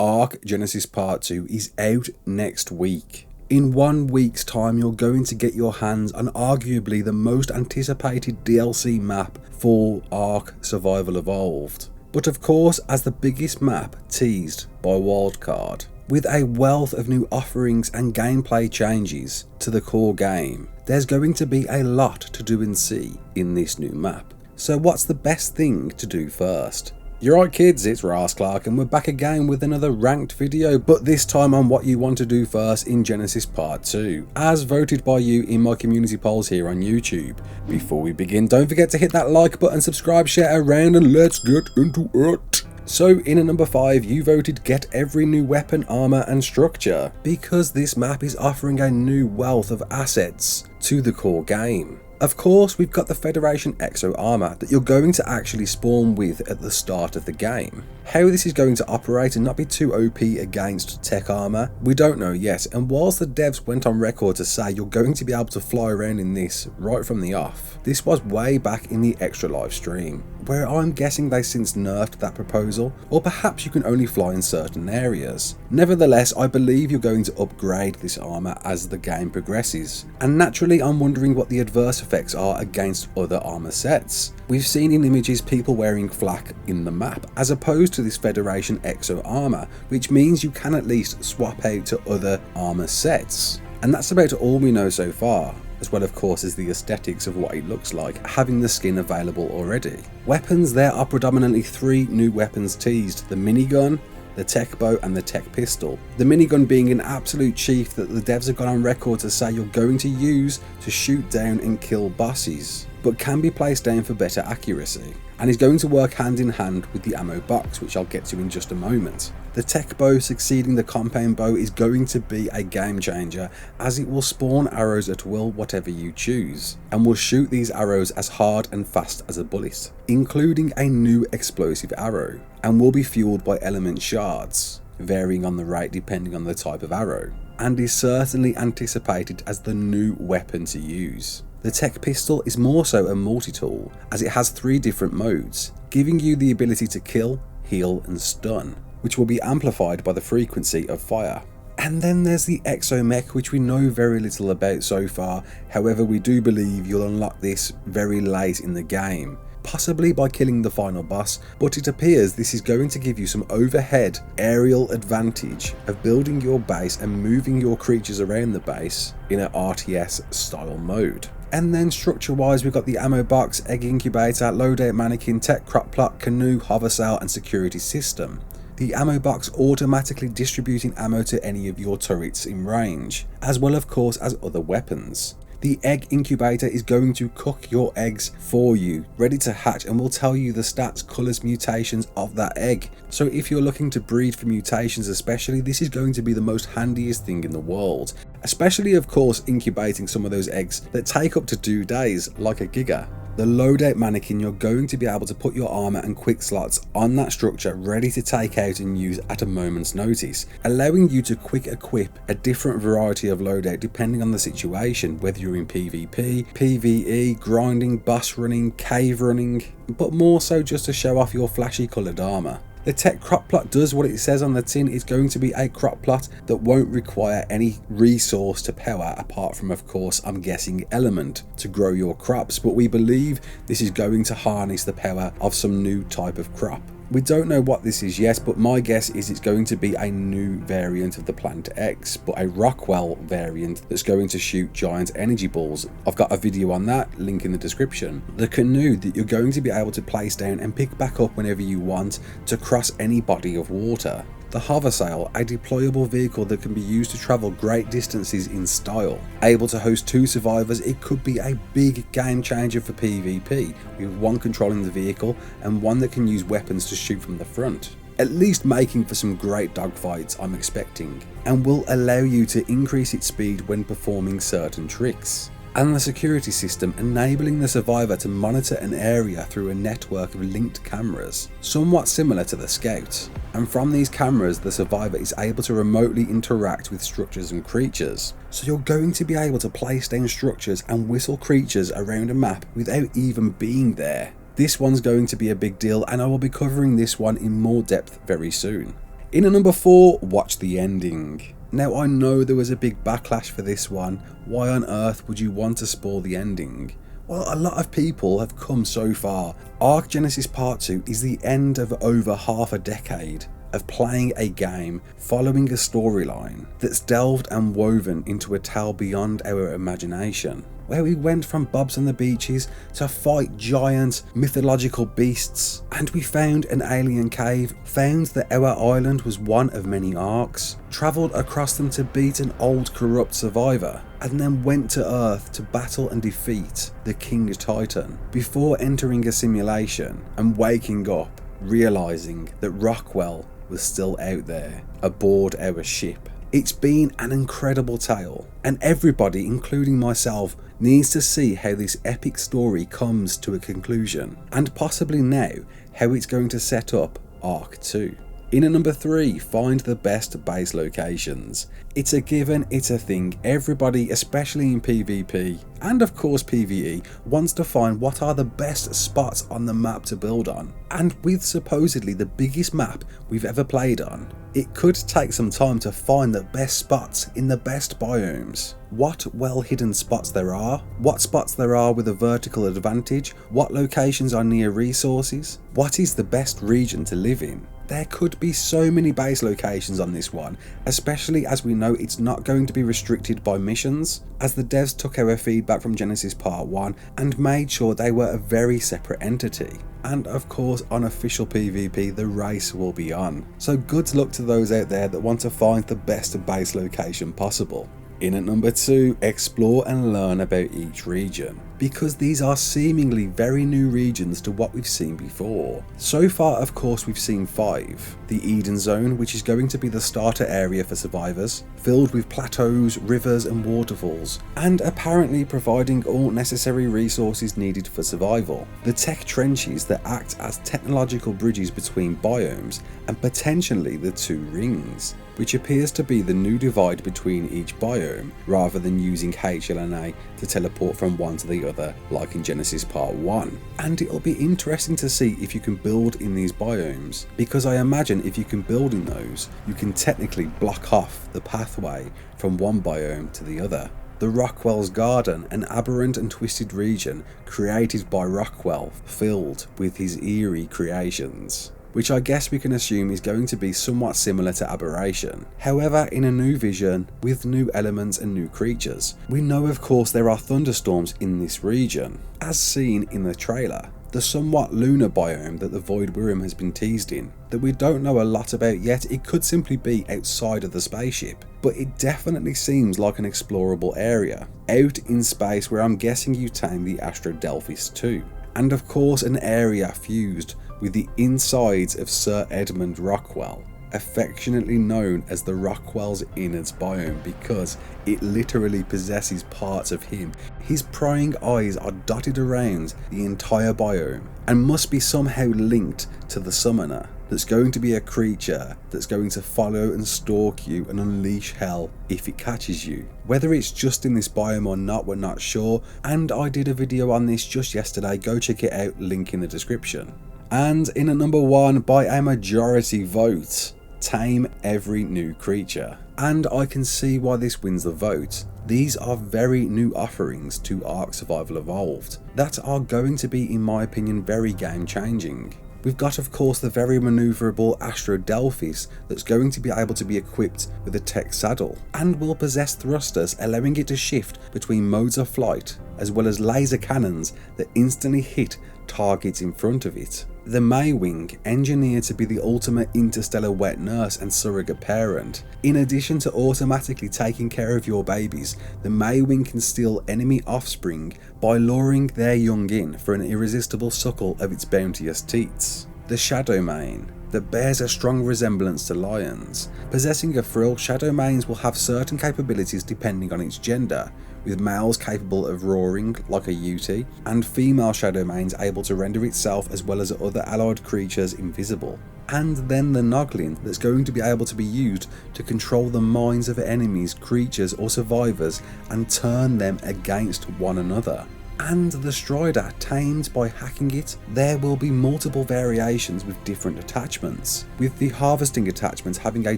ARK Genesis Part 2 is out next week. In 1 week's time, you're going to get your hands on arguably the most anticipated DLC map for ARK Survival Evolved. But of course, as the biggest map teased by Wildcard, with a wealth of new offerings and gameplay changes to the core game, there's going to be a lot to do and see in this new map. So what's the best thing to do first? You're right kids, it's Raasclark and we're back again with another ranked video, but this time on what you want to do first in Genesis Part 2, as voted by you in my community polls here on YouTube. Before we begin, don't forget to hit that like button, subscribe, share around, and let's get into it. So in at number 5, you voted get every new weapon, armor and structure, because this map is offering a new wealth of assets to the core game. Of course, we've got the Federation Exo armor that you're going to actually spawn with at the start of the game. How this is going to operate and not be too OP against tech armor, we don't know yet, and whilst the devs went on record to say you're going to be able to fly around in this right from the off, this was way back in the Extra live stream, where I'm guessing they since nerfed that proposal, or perhaps you can only fly in certain areas. Nevertheless, I believe you're going to upgrade this armor as the game progresses, and naturally I'm wondering what the adverse effects are against other armor sets. We've seen in images people wearing flak in the map, as opposed to this Federation Exo armor, which means you can at least swap out to other armor sets. And that's about all we know so far, as well of course as the aesthetics of what it looks like, having the skin available already. Weapons, there are predominantly 3 new weapons teased: the minigun, the tech bow and the tech pistol. The minigun being an absolute chief that the devs have gone on record to say you're going to use to shoot down and kill bosses, but can be placed down for better accuracy, and is going to work hand in hand with the ammo box, which I'll get to in just a moment. The tech bow succeeding the compound bow is going to be a game changer, as it will spawn arrows at will whatever you choose, and will shoot these arrows as hard and fast as a bullet, including a new explosive arrow, and will be fueled by element shards, varying on the rate depending on the type of arrow, and is certainly anticipated as the new weapon to use. The tech pistol is more so a multi-tool, as it has 3 different modes, giving you the ability to kill, heal and stun, which will be amplified by the frequency of fire. And then there's the Exo Mech, which we know very little about so far. However, we do believe you'll unlock this very late in the game, possibly by killing the final boss, but it appears this is going to give you some overhead aerial advantage of building your base and moving your creatures around the base in an RTS style mode. And then structure wise, we've got the ammo box, egg incubator, loadout mannequin, tech crop plot, canoe, hover sail and security system. The ammo box automatically distributing ammo to any of your turrets in range, as well of course as other weapons. The egg incubator is going to cook your eggs for you, ready to hatch, and will tell you the stats, colours, mutations of that egg. So if you're looking to breed for mutations especially, this is going to be the most handiest thing in the world. Especially of course incubating some of those eggs that take up to 2 days, like a giga. The loadout mannequin, you're going to be able to put your armor and quick slots on that structure ready to take out and use at a moment's notice, allowing you to quick equip a different variety of loadout depending on the situation, whether you're in PvP, PvE, grinding, boss running, cave running, but more so just to show off your flashy coloured armor. The tech crop plot does what it says on the tin. It's going to be a crop plot that won't require any resource to power, apart from of course I'm guessing element to grow your crops, but we believe this is going to harness the power of some new type of crop. We don't know what this is yet, but my guess is it's going to be a new variant of the Plant X, but a Rockwell variant that's going to shoot giant energy balls. I've got a video on that, link in the description. The canoe that you're going to be able to place down and pick back up whenever you want to cross any body of water. The hover sail, a deployable vehicle that can be used to travel great distances in style. Able to host 2 survivors, it could be a big game changer for PvP, with one controlling the vehicle and one that can use weapons to shoot from the front. At least making for some great dogfights, I'm expecting, and will allow you to increase its speed when performing certain tricks. And the security system enabling the survivor to monitor an area through a network of linked cameras, somewhat similar to the Scout. And from these cameras, the survivor is able to remotely interact with structures and creatures. So you're going to be able to place down structures and whistle creatures around a map without even being there. This one's going to be a big deal, and I will be covering this one in more depth very soon. In at number 4, watch the ending. Now I know there was a big backlash for this one. Why on earth would you want to spoil the ending? Well, a lot of people have come so far. ARK Genesis Part 2 is the end of over half a decade of playing a game following a storyline that's delved and woven into a tale beyond our imagination, where we went from Bobs on the beaches to fight giant mythological beasts, and we found an alien cave, found that our island was one of many arks, travelled across them to beat an old corrupt survivor, and then went to Earth to battle and defeat the King Titan, before entering a simulation and waking up, realising that Rockwell was still out there, aboard our ship. It's been an incredible tale, and everybody, including myself, needs to see how this epic story comes to a conclusion, and possibly now how it's going to set up ARK 2. In at number 3, find the best base locations. It's a given, it's a thing. Everybody, especially in PvP and of course PvE, wants to find what are the best spots on the map to build on. And with supposedly the biggest map we've ever played on, it could take some time to find the best spots in the best biomes. What well hidden spots there are, what spots there are with a vertical advantage, what locations are near resources, what is the best region to live in. There could be so many base locations on this one, especially as we know it's not going to be restricted by missions, as the devs took our feedback from Genesis Part 1 and made sure they were a very separate entity. And of course, on official PvP, the race will be on. So good luck to those out there that want to find the best base location possible. In at number 2, explore and learn about each region, because these are seemingly very new regions to what we've seen before. So far, of course, we've seen 5. The Eden Zone, which is going to be the starter area for survivors, filled with plateaus, rivers and waterfalls, and apparently providing all necessary resources needed for survival. The tech trenches that act as technological bridges between biomes, and potentially the 2 rings, which appears to be the new divide between each biome, rather than using HLNA to teleport from one to the other like in Genesis Part 1. And it'll be interesting to see if you can build in these biomes, because I imagine if you can build in those, you can technically block off the pathway from one biome to the other. The Rockwell's Garden, an aberrant and twisted region created by Rockwell, filled with his eerie creations, which I guess we can assume is going to be somewhat similar to Aberration. However, in a new vision, with new elements and new creatures. We know of course there are thunderstorms in this region, as seen in the trailer. The somewhat lunar biome that the Void Wyrm has been teased in, that we don't know a lot about yet. It could simply be outside of the spaceship, but it definitely seems like an explorable area, out in space, where I'm guessing you tame the Astro Delphis too. And of course an area fused with the insides of Sir Edmund Rockwell, affectionately known as the Rockwell's Innards biome, because it literally possesses parts of him. His prying eyes are dotted around the entire biome and must be somehow linked to the Summoner, that's going to be a creature that's going to follow and stalk you and unleash hell if it catches you. Whether it's just in this biome or not, we're not sure, and I did a video on this just yesterday, go check it out, link in the description. And in at number 1, by a majority vote, tame every new creature. And I can see why this wins the vote. These are very new offerings to ARK Survival Evolved that are going to be, in my opinion, very game changing. We've got of course the very manoeuvrable Astro Delphis that's going to be able to be equipped with a tech saddle, and will possess thrusters allowing it to shift between modes of flight, as well as laser cannons that instantly hit targets in front of it. The Maywing, engineered to be the ultimate interstellar wet nurse and surrogate parent. In addition to automatically taking care of your babies, the Maywing can steal enemy offspring by luring their young in for an irresistible suckle of its bounteous teats. The Shadowmane, that bears a strong resemblance to lions. Possessing a frill, Shadowmanes will have certain capabilities depending on its gender, with males capable of roaring like a Yeti, and female Shadowmanes able to render itself as well as other allied creatures invisible. And then the Noglin, that's going to be able to be used to control the minds of enemies, creatures or survivors and turn them against one another. and the Strider tamed by hacking it. There will be multiple variations with different attachments, with the harvesting attachment having a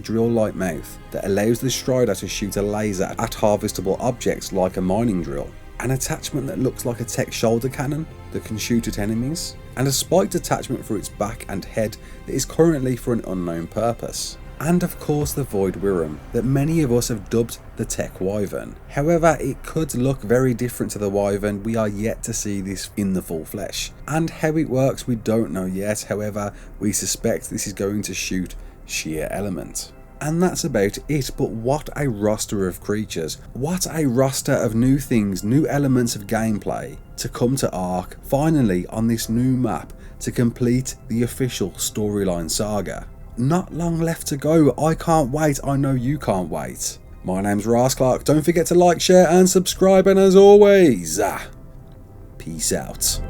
drill-like mouth that allows the Strider to shoot a laser at harvestable objects like a mining drill, an attachment that looks like a tech shoulder cannon that can shoot at enemies, and a spiked attachment for its back and head that is currently for an unknown purpose. And of course the Void Wyrm that many of us have dubbed the Tech Wyvern. However, it could look very different to the Wyvern. We are yet to see this in the full flesh, and how it works we don't know yet. However, we suspect this is going to shoot sheer element. And that's about it, but what a roster of creatures, what a roster of new things, new elements of gameplay to come to ARK finally on this new map to complete the official storyline saga. Not long left to go. I can't wait. I know you can't wait. My name's Raasclark. Don't forget to like, share and subscribe, and as always, peace out.